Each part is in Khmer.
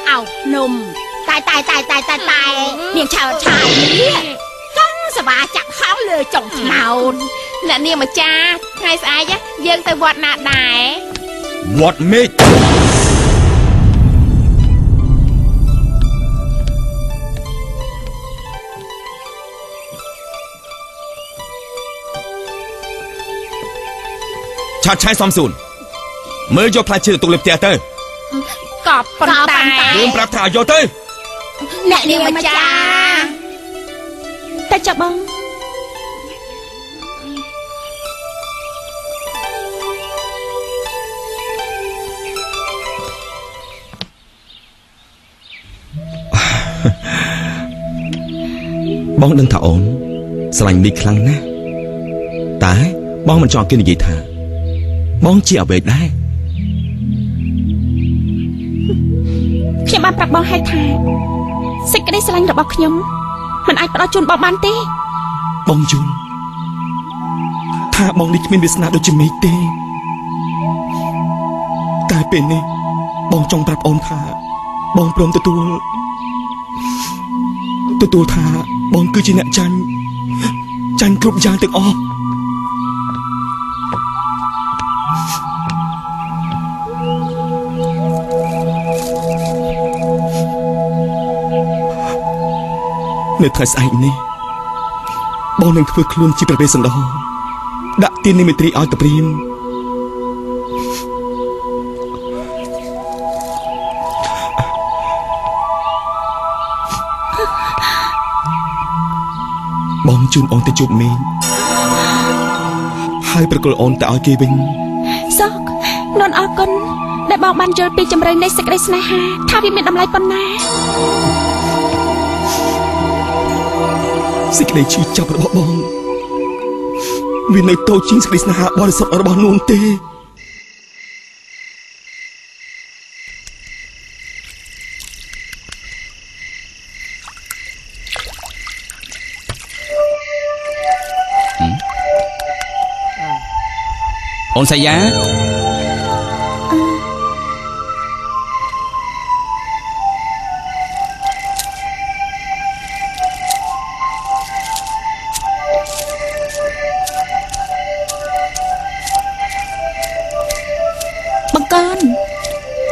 เอาหนุ่มตายเนียงชายนี่กังสบายจับเขาเลยจงเนาและเนี่ยมาจ้าไงสายยะยืนแต่วัดนาไหนวัดเมฆชาติชายซอมซูนเมื่อยกพลายชื่อตุลิปเตียเตอร์กอบปนตายลืมปรับถ่ายโยเตอร์เนี่ยมาจ้าแต่จะบังบ้องดังถาโอนสลายมีครั้งนะแต่บ้องมันจอกินกี่ท่าบ้องเจียวเบ็ดได้ខ្ញុំបានប្រាប់បងហើយថាសេចក្តីស្រឡាញ់របស់ខ្ញុំមិនអាចផ្ដល់ជូនបងបានទេបងយល់ថាបងនេះគ្មានវាសនាដូចជាមេឃទេតែពេលនេះបងចង់ប្រាប់អូនថាបងព្រមទទួលថាបងគឺជាអ្នកចាញ់គ្រប់យ៉ាងទាំងអស់នៅថ្ងៃស្អែកនេះបងនឹងធ្វើខ្លួនជាប្រវេសន្តរដាក់ទាននិមិត្តរីឲ្យទៅព្រាមបងជូនអូនទៅជួបមេឃហើយប្រគល់អូនទៅឲ្យគេវិញសុកននអរគុណដែលបងបានយល់ពីជំរឿននៃសេចក្តីស្នេហាថាវាមានតម្លៃប៉ុណ្ណាសេចក្តីឈឺចាប់របស់បងវានៅតូចជាងសេចក្តីស្នេហាបរិសុទ្ធរបស់នួនទេអូនសាយ៉ា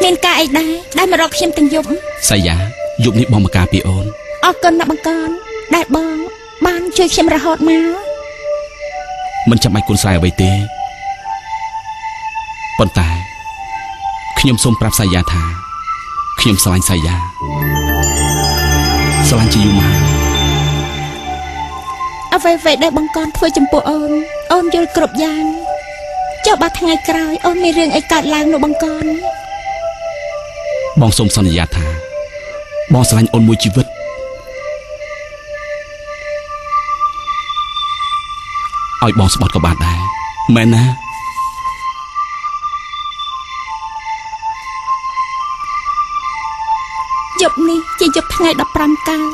មានការអីដែរមករកខ្ញុំទាំងយប់សាយ៉ាយប់នេះបងមកការពីអូនអរគុណណាស់បង្កើនដែលបងបានជួយខ្ញុំរហូតមកមិនចាំបាច់គុណស្រ័យអ្វីទេប៉ុន្តែខ្ញុំសូមប្រាប់សាយ៉ាថាខ្ញុំស្រឡាញ់សាយ៉ាស្រឡាញ់ជាយូរមកអ្វីដែលបង្កើនធ្វើចំពោះអូនយល់គ្រប់យ៉ាងចុះបើថ្ងៃក្រោយអូនមានរឿងអីកើតឡើងនោះបង្កើនបងសូមសន្យាថាបងស្រឡាញ់អូនមួយជីវិតឲ្យបងស្បត់ក៏បានដែរមែនណាយប់នេះជាយប់ថ្ងៃ15កើត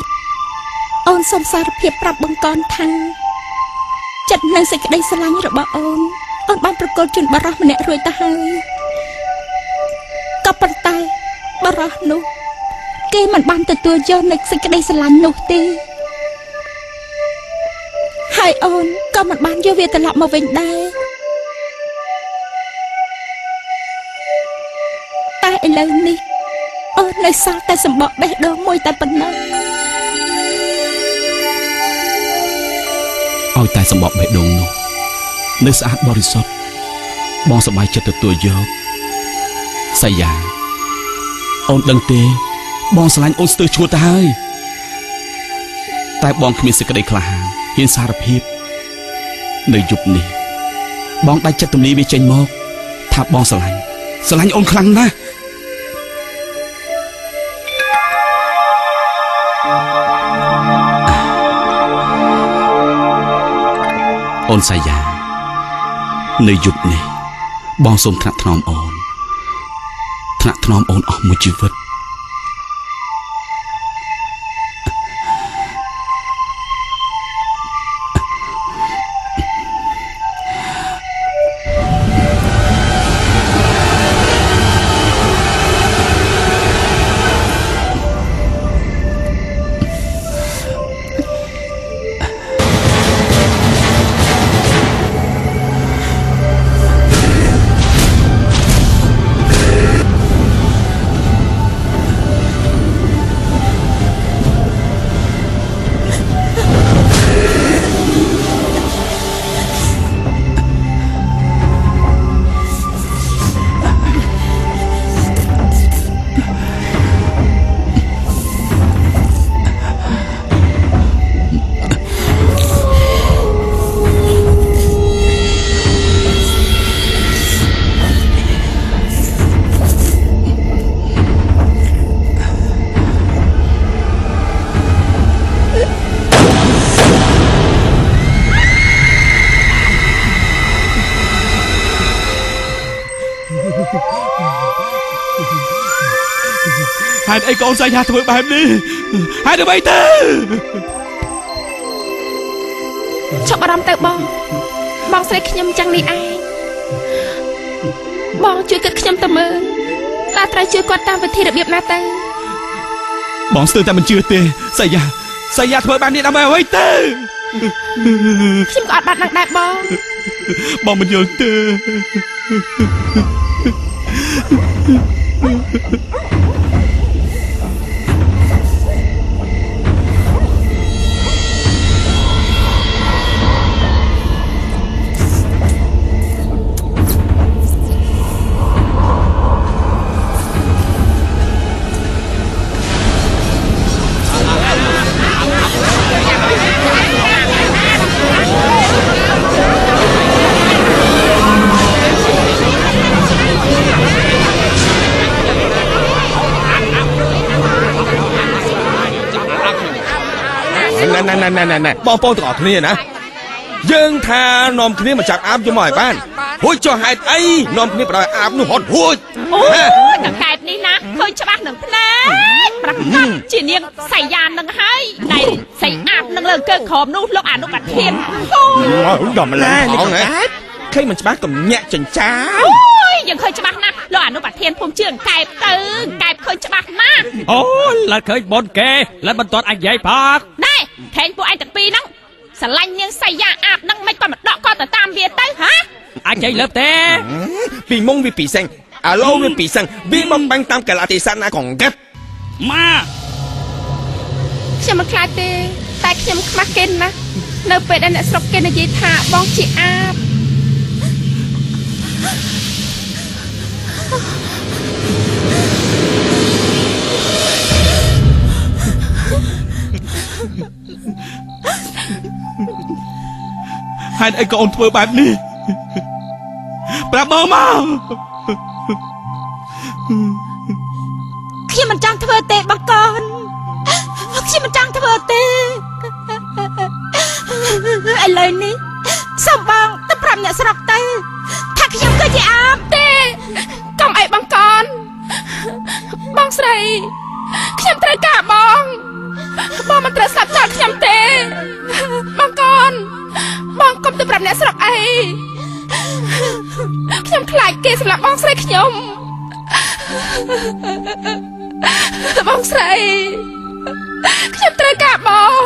អូនសូមសារភាពប្រាប់បង្កើនថាចិត្តនិងសេចក្តីស្រឡាញ់របស់អូនបានប្រកល់ជូនបរិះម្នាក់រួចទៅហើយក៏ប៉ុន្តែបរិះនោះគេមិនបានទទួលយកនូវសេចក្តីស្រឡាញ់នោះទេហើយអូនក៏មិនបានយកវាត្រឡប់មកវិញដែរតែឥឡូវនេះអូននៅសល់តែសម្បកបេះដូងមួយតែប៉ុណ្ណោះឲ្យតែសម្បកបេះដូងនោះនៅស្អាតបរិសុទ្ធបងសប្បាយចិត្តទទួលយកសាយ៉ាអូនដឹងទេបងស្រឡាញ់អូនស្ទើរឈួតទៅហើយតែបងគ្មានសេចក្តីក្លាហានហ៊ានសារភាពនៅយប់នេះបងដាច់ចិត្តទម្លាយវាចេញមកថាបងស្រឡាញ់អូនខ្លាំងណាស់អូនសាយ៉ានៅយប់នេះបងសូមថ្នាក់ថ្នមអូនអស់មួយជីវិត ហេតុអីកូនសៃយ៉ាធ្វើបែបនេះហេតុអ្វីទៅឈប់អារម្មណ៍ទៅបងស្រីខ្ញុំចឹងនេះឯងបងជួយគិតខ្ញុំទៅមើលតើត្រូវជួយគាត់តាមវិធីរបៀបណាទៅបងស្ទើរតែមិនជឿទេសៃយ៉ាធ្វើបែបនេះដើម្បីអ្វីទៅខ្ញុំក៏អត់បាត់នឹងដែរបងមិនយល់ទេណែបងប្អូនទាំងអស់គ្នាណាយើងថានាំគ្នាមកចាប់អាបយកមកឲ្យបានហួចចុះហេតុអីនាំគ្នាបដ ாய் អាបនោះហត់ហួចអូតង្កែបនេះណាឃើញច្បាស់នឹងភ្នែកប្រកាសជានាងសៃយ៉ានឹងហើយដែលសៃអាបនឹងលើកើក្រមនោះលោកអនុប្រធានអូដល់ម្ល៉េះនេះកែបឃើញមិនច្បាស់កំញាក់ចិញ្ចាអូយយើងឃើញច្បាស់ណាស់លោកអនុប្រធានភូមិជឿកែបទៅកែបឃើញច្បាស់ណាស់អូឡើយឃើញបនគេឡើយមិនទាន់អញនិយាយផងណែខេងពួកឯងទាំងពីរហ្នឹងស្រឡាញ់នាងសៃយ៉ាអាបហ្នឹងមិនគាត់មកដកគាត់ទៅតាមវាទៅហាអញនិយាយលើទេពីមុងវាពីសិងអាឡូវាពីសិងវាបំបាញ់តាមកលៈទេសៈណាកងកែបម៉ាខ្ញុំមិនខ្លាចទេតែខ្ញុំខ្មាស់គេណាស់នៅពេលដែលអ្នកស្រុកគេនិយាយថាបងជាអាបហេតុអីក៏អូនធ្វើបែបនេះប្រាប់បងមកខ្ញុំមិនចង់ធ្វើទេបងកូនខ្ញុំមិនចង់ធ្វើទេឥឡូវនេះសូមបងទៅប្រាប់អ្នកស្រុកទៅថាខ្ញុំគឺជាអាបទេកុំអីបងកូនបងស្រីខ្ញុំត្រូវការបងមិនត្រូវស្លាប់ចោលខ្ញុំទេបងកូនបងកុំទៅប្រាប់អ្នកស្រុកអីខ្ញុំខ្លាចគេសម្លាប់បងស្រីខ្ញុំបងស្រីខ្ញុំត្រូវការបង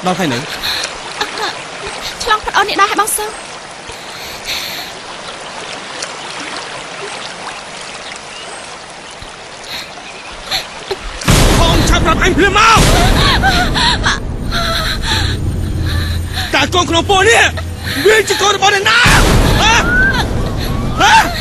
ដល់ហើយនៅឆ្លងផាត់អូននេះដល់ហើយបងសើបងឆាប់ប្រាប់អញភ្លាមមកតើកូនក្នុងពោះនេះវាជាកូនរបស់អ្នកណាហ៎